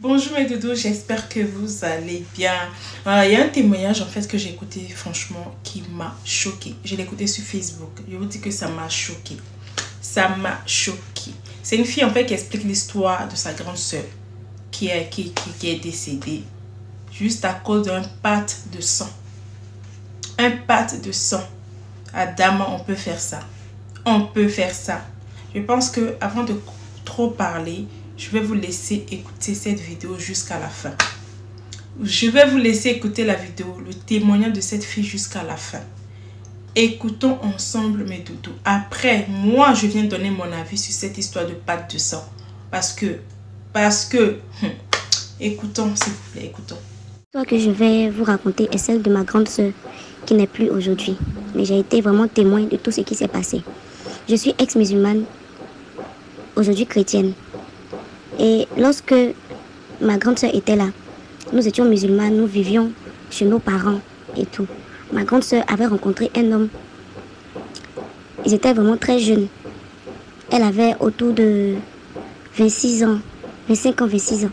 Bonjour mes doudous, j'espère que vous allez bien. Il y a un témoignage en fait que j'ai écouté franchement qui m'a choqué. Je l'ai écouté sur Facebook. Je vous dis que ça m'a choqué. Ça m'a choqué. C'est une fille en fait qui explique l'histoire de sa grande soeur qui est décédée juste à cause d'un pacte de sang. Un pacte de sang. Adam, on peut faire ça. On peut faire ça. Je pense que avant de trop parler, je vais vous laisser écouter cette vidéo jusqu'à la fin. Je vais vous laisser écouter la vidéo, le témoignage de cette fille jusqu'à la fin. Écoutons ensemble mes doudous. Après, moi, je viens donner mon avis sur cette histoire de pacte de sang. Parce que, écoutons, s'il vous plaît, écoutons. L'histoire que je vais vous raconter est celle de ma grande sœur qui n'est plus aujourd'hui. Mais j'ai été vraiment témoin de tout ce qui s'est passé. Je suis ex-musulmane, aujourd'hui chrétienne. Et lorsque ma grande sœur était là, nous étions musulmanes, nous vivions chez nos parents et tout. Ma grande sœur avait rencontré un homme. Ils étaient vraiment très jeunes. Elle avait autour de 26 ans, 25 ans, 26 ans.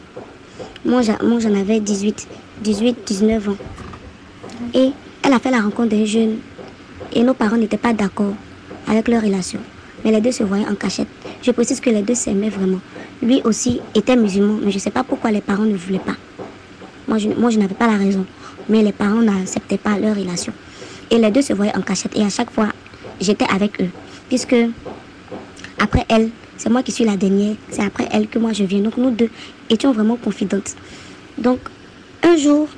Moi j'en avais 18, 19 ans. Et elle a fait la rencontre d'un jeune. Et nos parents n'étaient pas d'accord avec leur relation. Mais les deux se voyaient en cachette. Je précise que les deux s'aimaient vraiment. Lui aussi était musulman, mais je ne sais pas pourquoi les parents ne voulaient pas. Moi, je n'avais pas la raison. Mais les parents n'acceptaient pas leur relation. Et les deux se voyaient en cachette. Et à chaque fois, j'étais avec eux. Puisque, après elle, c'est moi qui suis la dernière. C'est après elle que moi je viens. Donc, nous deux étions vraiment confidentes. Donc, un jour,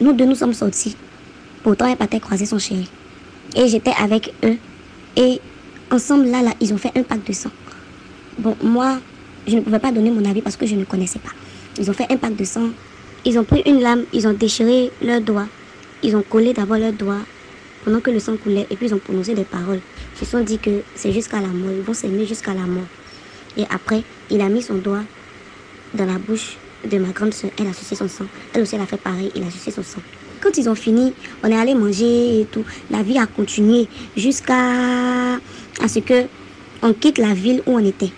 nous deux nous sommes sortis. Pourtant, elle partait croiser son chéri. Et j'étais avec eux. Et ensemble, là, ils ont fait un pacte de sang. Bon, moi, je ne pouvais pas donner mon avis parce que je ne connaissais pas. Ils ont fait un pacte de sang. Ils ont pris une lame, ils ont déchiré leurs doigts. Ils ont collé d'abord leurs doigts pendant que le sang coulait. Et puis ils ont prononcé des paroles. Ils se sont dit que c'est jusqu'à la mort. Ils vont s'aimer jusqu'à la mort. Et après, il a mis son doigt dans la bouche de ma grande soeur. Elle a sucé son sang. Elle aussi, elle a fait pareil. Il a sucé son sang. Quand ils ont fini, on est allé manger et tout. La vie a continué jusqu'à ce que on quitte la ville où on était.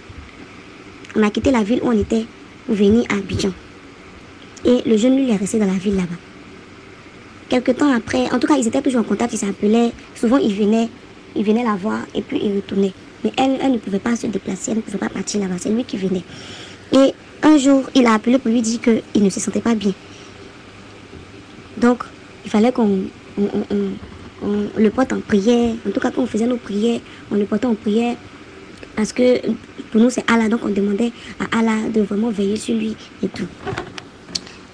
On a quitté la ville où on était pour venir à Abidjan. Et le jeune, lui, il est resté dans la ville là-bas. Quelque temps après, en tout cas, ils étaient toujours en contact, ils s'appelaient. Souvent, ils venaient la voir et puis ils retournaient. Mais elle ne pouvait pas se déplacer, elle ne pouvait pas partir là-bas. C'est lui qui venait. Et un jour, il a appelé pour lui dire qu'il ne se sentait pas bien. Donc, il fallait qu'on le porte en prière. En tout cas, quand on faisait nos prières, on le portait en prière. Parce que pour nous, c'est Allah. Donc, on demandait à Allah de vraiment veiller sur lui et tout.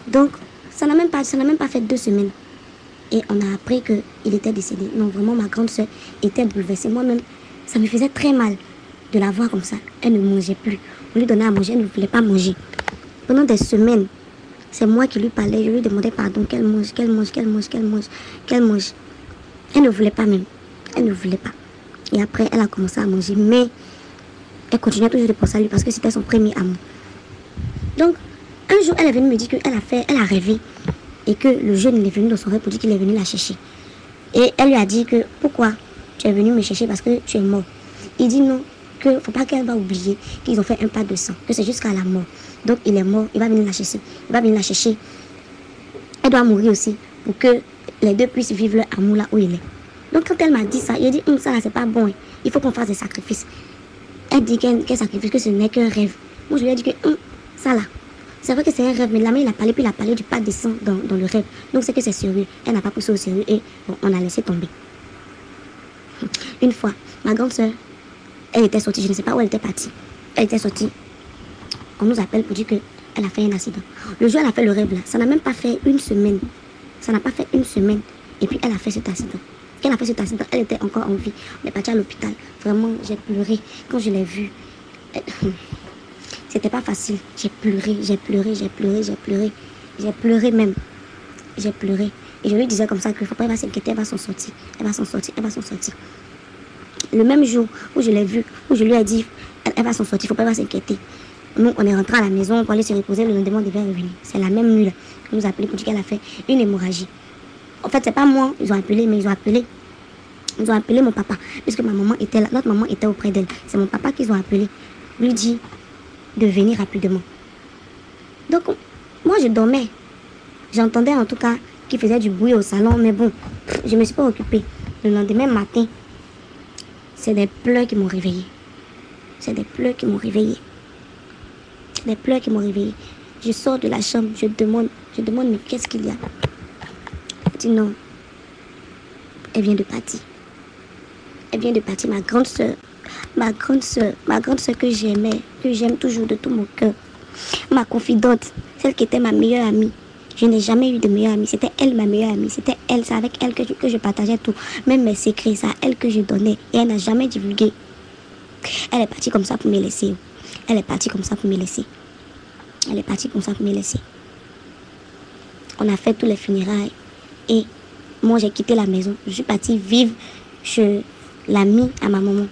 Donc, ça n'a même pas fait 2 semaines. Et on a appris qu'il était décédé. Non, vraiment, ma grande soeur était bouleversée. Moi-même, ça me faisait très mal de la voir comme ça. Elle ne mangeait plus. On lui donnait à manger, elle ne voulait pas manger. Pendant des semaines, c'est moi qui lui parlais. Je lui demandais pardon, qu'elle mange. Elle ne voulait pas même. Elle ne voulait pas. Et après, elle a commencé à manger. Mais elle continuait toujours de penser à lui parce que c'était son premier amour. Donc, un jour, elle est venue me dire qu'elle a rêvé. Et que le jeune est venu dans son rêve pour dire qu'il est venu la chercher. Et elle lui a dit que pourquoi tu es venu me chercher parce que tu es mort. Il dit non, qu'il ne faut pas qu'elle va oublier qu'ils ont fait un pacte de sang. Que c'est jusqu'à la mort. Donc, il est mort, il va venir la chercher. Elle doit mourir aussi pour que les deux puissent vivre leur amour là où il est. Donc, quand elle m'a dit ça, il a dit ça là, c'est pas bon. Il faut qu'on fasse des sacrifices. Elle dit qu'elle sacrifie, que ce n'est qu'un rêve. Moi, je lui ai dit que ça là, c'est vrai que c'est un rêve, mais la main, il a parlé du pacte de sang dans le rêve. Donc, c'est que c'est sérieux. Elle n'a pas pris ça au sérieux et bon, on a laissé tomber. Une fois, ma grande soeur, elle était sortie, je ne sais pas où elle était partie. Elle était sortie. On nous appelle pour dire qu'elle a fait un accident. Le jour où elle a fait le rêve là, ça n'a même pas fait 1 semaine. Ça n'a pas fait 1 semaine. Et puis, elle a fait cet accident. Quand elle a fait cet accident, elle était encore en vie. On est parti à l'hôpital. Vraiment, j'ai pleuré. Quand je l'ai vue, c'était pas facile. J'ai pleuré même. J'ai pleuré. Et je lui disais comme ça que faut pas, elle va s'inquiéter, elle va s'en sortir. Le même jour où je l'ai vue, où je lui ai dit, elle va s'en sortir, faut pas, elle va s'inquiéter. Nous, on est rentré à la maison pour aller se reposer. Le lendemain, on devait revenir. C'est la même nuit là qu'ils nous a appelé pour dire qu'elle a fait une hémorragie. En fait, c'est pas moi, ils ont appelé, mais ils ont appelé mon papa. Puisque ma maman était là, notre maman était auprès d'elle. C'est mon papa qu'ils ont appelé. Lui dit de venir rapidement. Donc, Moi, je dormais. J'entendais en tout cas qu'il faisait du bruit au salon, mais bon, je ne me suis pas occupée. Le lendemain matin, c'est des pleurs qui m'ont réveillée. C'est des pleurs qui m'ont réveillée. Des pleurs qui m'ont réveillée. Je sors de la chambre, je demande mais qu'est-ce qu'il y a? Elle dit non. Elle vient de partir. Elle vient de partir, ma grande soeur. Ma grande soeur que j'aimais, que j'aime toujours de tout mon cœur. Ma confidente, celle qui était ma meilleure amie. Je n'ai jamais eu de meilleure amie. C'était elle ma meilleure amie. C'était elle, c'est avec elle que je partageais tout. Même mes secrets, c'est à elle que je donnais. Et elle n'a jamais divulgué. Elle est partie comme ça pour me laisser. Elle est partie comme ça pour me laisser. Elle est partie comme ça pour me laisser. On a fait tous les funérailles. Et moi, j'ai quitté la maison. Je suis partie vivre chez l'ami à ma maman.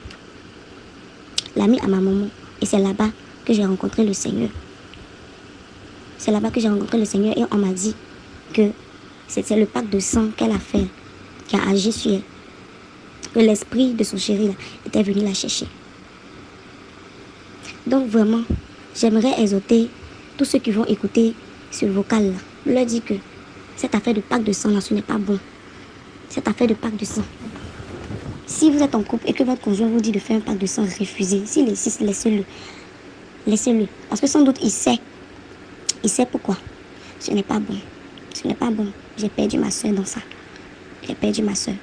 L'ami à ma maman. Et c'est là-bas que j'ai rencontré le Seigneur. C'est là-bas que j'ai rencontré le Seigneur. Et on m'a dit que c'est le pacte de sang qu'elle a fait, qui a agi sur elle. Que l'esprit de son chéri là, était venu la chercher. Donc vraiment, j'aimerais exhorter tous ceux qui vont écouter ce vocal-là. Je leur dis que cette affaire de pacte de sang là, ce n'est pas bon. Cette affaire de pacte de sang. Si vous êtes en couple et que votre conjoint vous dit de faire un pacte de sang, refusez. S'il insiste, laissez-le. Laissez-le. Parce que sans doute, il sait. Il sait pourquoi. Ce n'est pas bon. Ce n'est pas bon. J'ai perdu ma soeur dans ça. J'ai perdu ma soeur.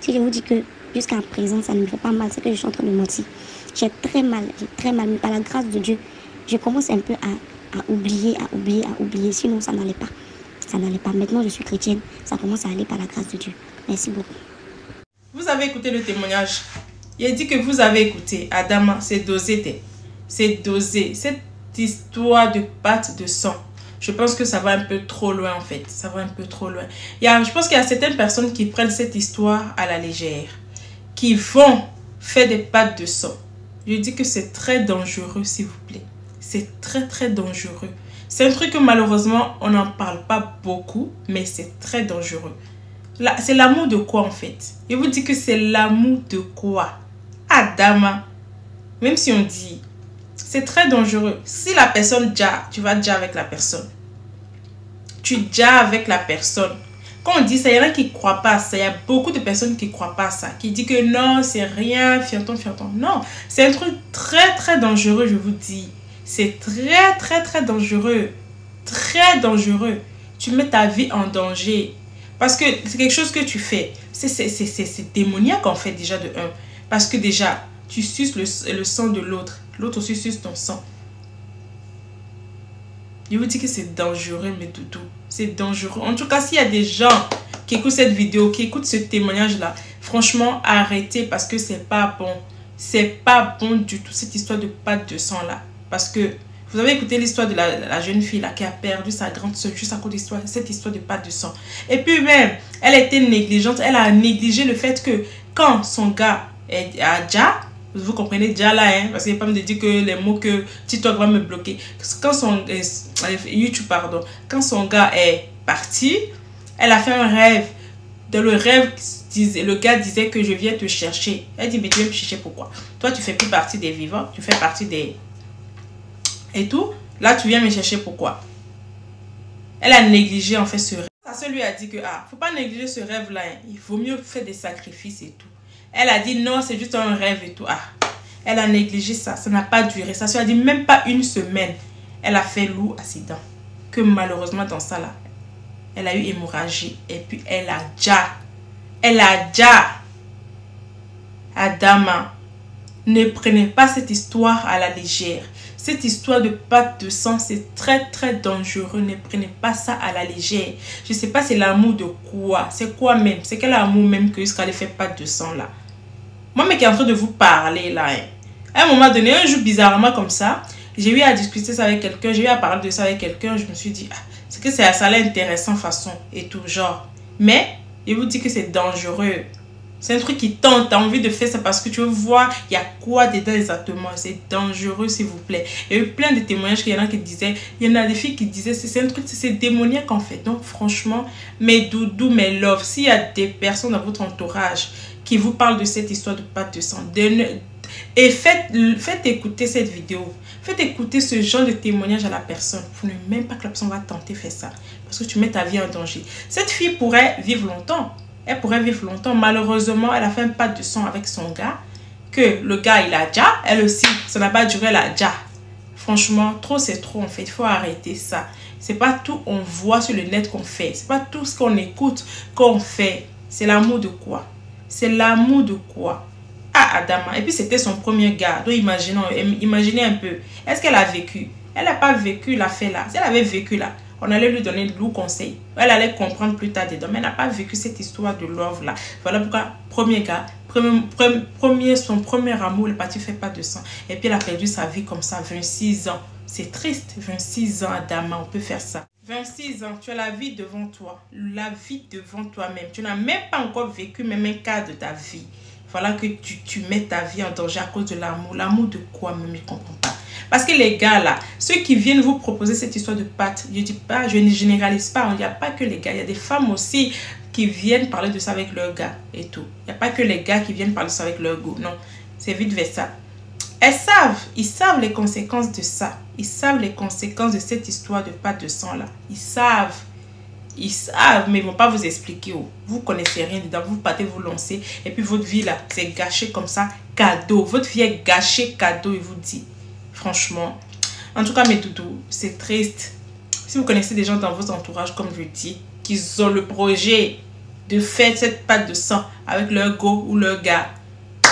Si je vous dis que jusqu'à présent, ça ne me fait pas mal, c'est que je suis en train de mentir. J'ai très mal. Mais par la grâce de Dieu, je commence un peu à oublier. Sinon, ça n'allait pas. Ça n'allait pas. Maintenant, je suis chrétienne. Ça commence à aller par la grâce de Dieu. Merci beaucoup. Vous avez écouté le témoignage. Il dit que vous avez écouté. Adama, c'est dosé. C'est dosé. Cette histoire de pacte de sang, je pense que ça va un peu trop loin en fait. Ça va un peu trop loin. Je pense qu'il y a certaines personnes qui prennent cette histoire à la légère. Qui vont faire des pactes de sang. Je dis que c'est très dangereux, s'il vous plaît. C'est très très dangereux. C'est un truc que malheureusement, on n'en parle pas beaucoup, mais c'est très dangereux. C'est l'amour de quoi en fait? Je vous dis que c'est l'amour de quoi? Adama. Même si on dit, c'est très dangereux. Si la personne déjà, tu vas déjà avec la personne. Tu déjà avec la personne. Quand on dit ça, il y en a qui ne croient pas à ça. Il y a beaucoup de personnes qui ne croient pas à ça. Qui disent que non, c'est rien, fianton. Non, c'est un truc très très dangereux, je vous dis. C'est très très très dangereux. Très dangereux. Tu mets ta vie en danger. Parce que c'est quelque chose que tu fais. C'est démoniaque en fait déjà de un. Parce que déjà, tu suces le sang de l'autre. L'autre aussi suce ton sang. Je vous dis que c'est dangereux, mes doudous. C'est dangereux. En tout cas, s'il y a des gens qui écoutent cette vidéo, qui écoutent ce témoignage-là, franchement, arrêtez parce que c'est pas bon. C'est pas bon du tout, cette histoire de pacte de sang-là. Parce que vous avez écouté l'histoire de la jeune fille là, qui a perdu sa grande soeur juste à cause de cette histoire de pacte de sang. Et puis même, elle était négligente. Elle a négligé le fait que quand son gars a déjà... Vous comprenez déjà là, hein, parce qu'il n'y a pas me dire que les mots que TikTok va me bloquer. Quand YouTube, pardon. Quand son gars est parti, elle a fait un rêve. Dans le rêve, le gars disait que je viens te chercher. Elle dit, mais tu viens me chercher pourquoi? Toi, tu fais plus partie des vivants, tu fais partie des... Et tout. Là, tu viens me chercher pourquoi? Elle a négligé en fait ce rêve. Sa soeur lui a dit que, faut pas négliger ce rêve-là. Hein. Il faut mieux faire des sacrifices et tout. Elle a dit non, c'est juste un rêve et tout. Elle a négligé ça. Ça n'a pas duré. Sa soeur a dit même pas une semaine. Elle a fait lourd accident. Que malheureusement dans ça là, elle a eu hémorragie. Et puis elle a déjà. Adama, ne prenez pas cette histoire à la légère. Cette histoire de pacte de sang, c'est très très dangereux. Ne prenez pas ça à la légère. Je ne sais pas c'est l'amour de quoi. C'est quoi même? C'est quel amour même que jusqu'à aller faire pacte de sang là? Moi, mais qui est en train de vous parler là. Hein. À un moment donné, un jour bizarrement comme ça, j'ai eu à discuter ça avec quelqu'un. J'ai eu à parler de ça avec quelqu'un. Je me suis dit, c'est que ça a l'air intéressant façon et tout genre. Mais, je vous dis que c'est dangereux. C'est un truc qui tente, tu as envie de faire ça parce que tu veux voir il y a quoi dedans exactement. C'est dangereux s'il vous plaît. Il y a eu plein de témoignages qu'il y en a qui disaient, il y en a des filles qui disaient, c'est un truc, c'est démoniaque en fait. Donc franchement, mes doudous, mes loves, s'il y a des personnes dans votre entourage qui vous parlent de cette histoire de pacte de sang, et faites écouter cette vidéo. Faites écouter ce genre de témoignage à la personne. Vous ne même pas que la personne va tenter de faire ça. Parce que tu mets ta vie en danger. Cette fille pourrait vivre longtemps. Elle pourrait vivre longtemps. Malheureusement, elle a fait un pas de sang avec son gars. Que le gars, il a déjà. Elle aussi, ça n'a pas duré, elle a déjà. Franchement, trop c'est trop en fait. Il faut arrêter ça. C'est pas tout on voit sur le net qu'on fait. C'est pas tout ce qu'on écoute qu'on fait. C'est l'amour de quoi? C'est l'amour de quoi? Ah, Adama. Et puis c'était son premier gars. Donc imaginez un peu. Est-ce qu'elle a vécu? Elle n'a pas vécu l'affaire là. Si elle avait vécu là, on allait lui donner de lourds conseils. Elle allait comprendre plus tard dedans. Mais elle n'a pas vécu cette histoire de love là. Voilà pourquoi premier gars, son premier amour, le parti fait pas de sang. Et puis elle a perdu sa vie comme ça, 26 ans. C'est triste, 26 ans, Adama, on peut faire ça. 26 ans, tu as la vie devant toi. La vie devant toi-même. Tu n'as même pas encore vécu même un quart de ta vie. Voilà que tu mets ta vie en danger à cause de l'amour. L'amour de quoi même, je ne comprends pas. Parce que les gars là, ceux qui viennent vous proposer cette histoire de pâte, je dis pas, je ne généralise pas, il n'y a pas que les gars, il y a des femmes aussi qui viennent parler de ça avec leurs gars et tout. Il n'y a pas que les gars qui viennent parler de ça avec leur go, non, c'est vite versa. Ils savent les conséquences de ça. Ils savent les conséquences de cette histoire de pâte de sang là. Ils savent, mais ils ne vont pas vous expliquer. Oh. Vous ne connaissez rien dedans, vous partez vous lancer et puis votre vie là, c'est gâché comme ça, cadeau. Votre vie est gâchée, cadeau, il vous dit. Franchement, en tout cas mes doudous, c'est triste. Si vous connaissez des gens dans votre entourage, comme je dis, qui ont le projet de faire cette pâte de sang avec leur go ou leur gars,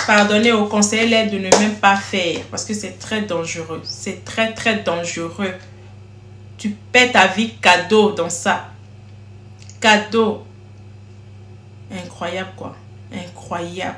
pardonnez au conseil de ne même pas faire parce que c'est très dangereux. C'est très très dangereux. Tu perds ta vie cadeau dans ça. Cadeau. Incroyable quoi. Incroyable.